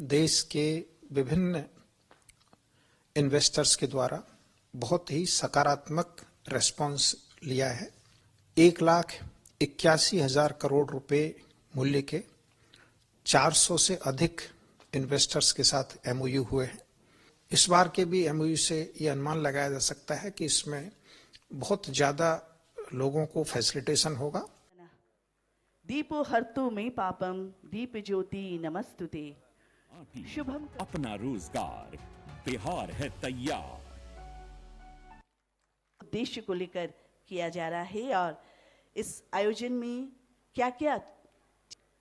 देश के विभिन्न इन्वेस्टर्स के द्वारा बहुत ही सकारात्मक रेस्पॉन्स लिया है। 1,81,000 करोड़ रुपए मूल्य के 400 से अधिक इन्वेस्टर्स के साथ एमओयू हुए हैं। इस बार के भी एमओयू से ये अनुमान लगाया जा सकता है कि इसमें बहुत ज्यादा लोगों को फैसिलिटेशन होगा। दीपो हर्तु में पापम दीप ज्योति नमस्तुते। शुभम अपना रोजगार बिहार है तैयार उद्देश्य को लेकर किया जा रहा है और इस आयोजन में क्या क्या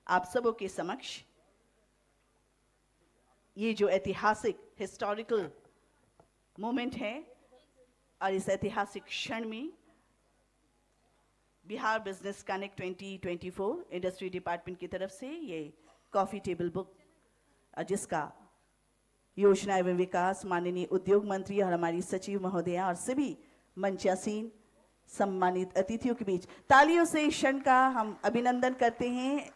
आप सबों के समक्ष ये जो ऐतिहासिक हिस्टोरिकल मोमेंट है और इस ऐतिहासिक क्षण में Bihar business connect 2024 industry department की तरफ से ये कॉफी टेबल बुक जिसका योजना एवं विकास माननीय उद्योग मंत्री और हमारी सचिव महोदया और सभी मंचासीन सम्मानित अतिथियों के बीच तालियों से इस क्षण का हम अभिनंदन करते हैं।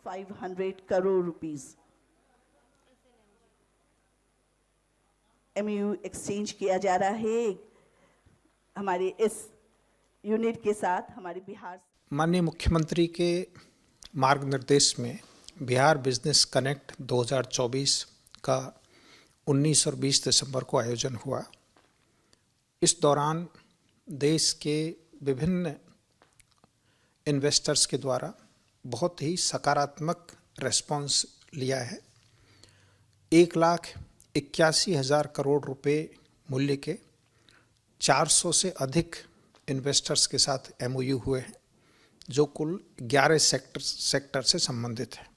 500 करोड़ रुपीस एमयू एक्सचेंज किया जा रहा है हमारे इस यूनिट के साथ हमारे बिहार। माननीय मुख्यमंत्री के मार्गनिर्देश में बिहार बिजनेस कनेक्ट 2024 का 19 और 20 दिसंबर को आयोजन हुआ। इस दौरान देश के विभिन्न इन्वेस्टर्स के द्वारा बहुत ही सकारात्मक रेस्पॉन्स लिया है। 1,81,000 करोड़ रुपए मूल्य के 400 से अधिक इन्वेस्टर्स के साथ एमओयू हुए हैं, जो कुल 11 सेक्टर से संबंधित है।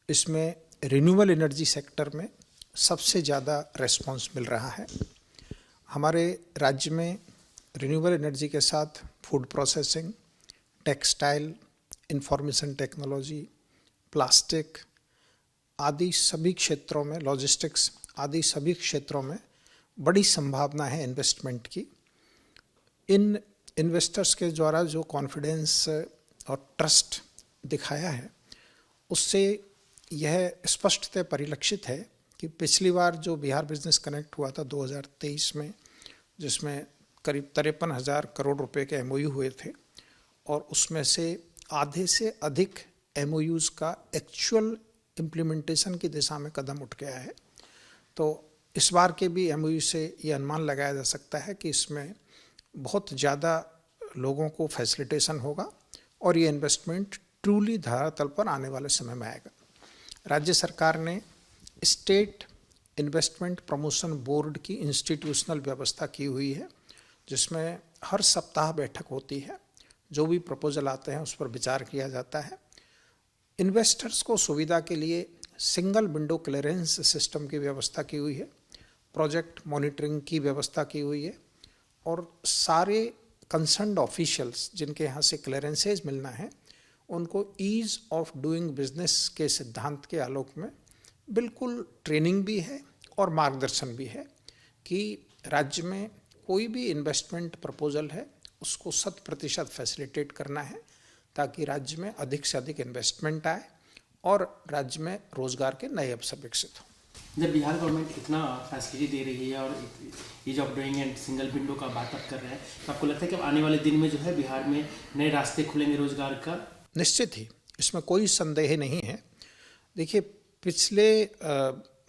इसमें रिन्यूएबल एनर्जी सेक्टर में सबसे ज़्यादा रेस्पॉन्स मिल रहा है। हमारे राज्य में रिन्यूएबल एनर्जी के साथ food processing, textile, information technology, plastic आदि सभी क्षेत्रों में, लॉजिस्टिक्स आदि सभी क्षेत्रों में बड़ी संभावना है इन्वेस्टमेंट की। इन इन्वेस्टर्स के द्वारा जो कॉन्फिडेंस और ट्रस्ट दिखाया है, उससे यह स्पष्टतः परिलक्षित है कि पिछली बार जो बिहार बिजनेस कनेक्ट हुआ था 2023 में, जिसमें करीब 53,000 करोड़ रुपए के एमओयू हुए थे और उसमें से आधे से अधिक एमओयूज़ का एक्चुअल इम्प्लीमेंटेशन की दिशा में कदम उठ गया है। तो इस बार के भी एमओयू से ये अनुमान लगाया जा सकता है कि इसमें बहुत ज़्यादा लोगों को फैसिलिटेशन होगा और ये इन्वेस्टमेंट ट्रूली धरातल पर आने वाले समय में आएगा। राज्य सरकार ने स्टेट इन्वेस्टमेंट प्रमोशन बोर्ड की इंस्टीट्यूशनल व्यवस्था की हुई है, जिसमें हर सप्ताह बैठक होती है। जो भी प्रपोजल आते हैं उस पर विचार किया जाता है। इन्वेस्टर्स को सुविधा के लिए सिंगल विंडो क्लियरेंस सिस्टम की व्यवस्था की हुई है, प्रोजेक्ट मॉनिटरिंग की व्यवस्था की हुई है और सारे कंसर्न्ड ऑफिशियल्स जिनके यहाँ से क्लियरेंसेज मिलना है, उनको ईज़ ऑफ डूइंग बिजनेस के सिद्धांत के आलोक में बिल्कुल ट्रेनिंग भी है और मार्गदर्शन भी है कि राज्य में कोई भी इन्वेस्टमेंट प्रपोजल है उसको 100% फैसिलिटेट करना है, ताकि राज्य में अधिक से अधिक इन्वेस्टमेंट आए और राज्य में रोजगार के नए अवसर विकसित हों। जब बिहार गवर्नमेंट इतना फैसिलिटी दे रही है और ease of doing and single window का बात कर रहे हैं, तो आपको लगता है कि आने वाले दिन में जो है बिहार में नए रास्ते खुलेंगे रोजगार का? निश्चित ही, इसमें कोई संदेह नहीं है। देखिए, पिछले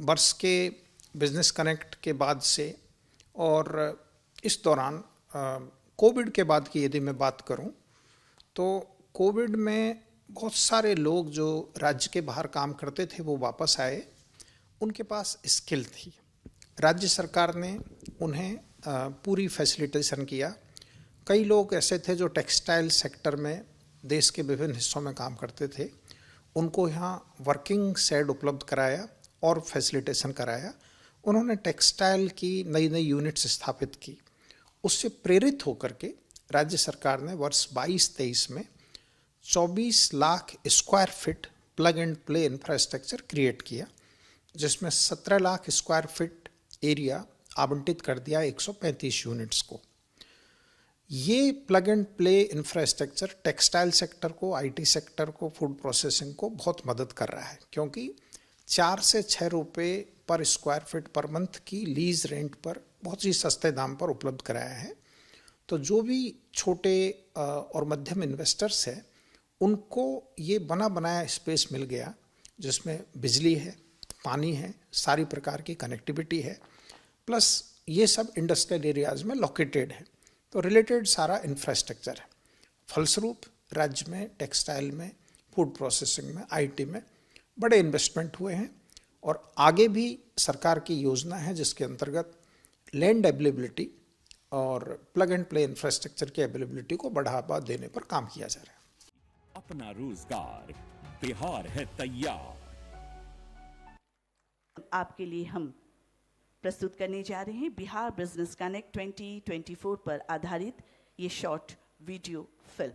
वर्ष के बिजनेस कनेक्ट के बाद से और इस दौरान कोविड के बाद की यदि मैं बात करूं, तो कोविड में बहुत सारे लोग जो राज्य के बाहर काम करते थे वो वापस आए, उनके पास स्किल थी। राज्य सरकार ने उन्हें पूरी फैसिलिटेशन किया। कई लोग ऐसे थे जो टेक्सटाइल सेक्टर में देश के विभिन्न हिस्सों में काम करते थे, उनको यहाँ वर्किंग शेड उपलब्ध कराया और फैसिलिटेशन कराया। उन्होंने टेक्सटाइल की नई नई यूनिट्स स्थापित की। उससे प्रेरित होकर के राज्य सरकार ने वर्ष 22-23 में 24 lakh square feet plug and play infrastructure create किया, जिसमें 17 लाख स्क्वायर फीट एरिया आवंटित कर दिया 135 यूनिट्स को। ये plug and play infrastructure textile sector को, आईटी सेक्टर को, फूड प्रोसेसिंग को बहुत मदद कर रहा है, क्योंकि 4 से 6 रुपए पर स्क्वायर फीट पर मंथ की लीज रेंट पर बहुत ही सस्ते दाम पर उपलब्ध कराया है। तो जो भी छोटे और मध्यम इन्वेस्टर्स हैं उनको ये बना बनाया स्पेस मिल गया जिसमें बिजली है, पानी है, सारी प्रकार की कनेक्टिविटी है, प्लस ये सब इंडस्ट्रियल एरियाज में लोकेटेड है, तो रिलेटेड सारा इंफ्रास्ट्रक्चर है। फलस्वरूप राज्य में टेक्सटाइल में, फूड प्रोसेसिंग में, आईटी में बड़े इन्वेस्टमेंट हुए हैं और आगे भी सरकार की योजना है जिसके अंतर्गत लैंड अवेलेबिलिटी और प्लग एंड प्ले इंफ्रास्ट्रक्चर की अवेलेबिलिटी को बढ़ावा देने पर काम किया जा रहा है। अपना रोजगार, बिहार है तैयार। आपके लिए हम प्रस्तुत करने जा रहे हैं बिहार बिजनेस कनेक्ट 2024 पर आधारित ये शॉर्ट वीडियो फिल्म।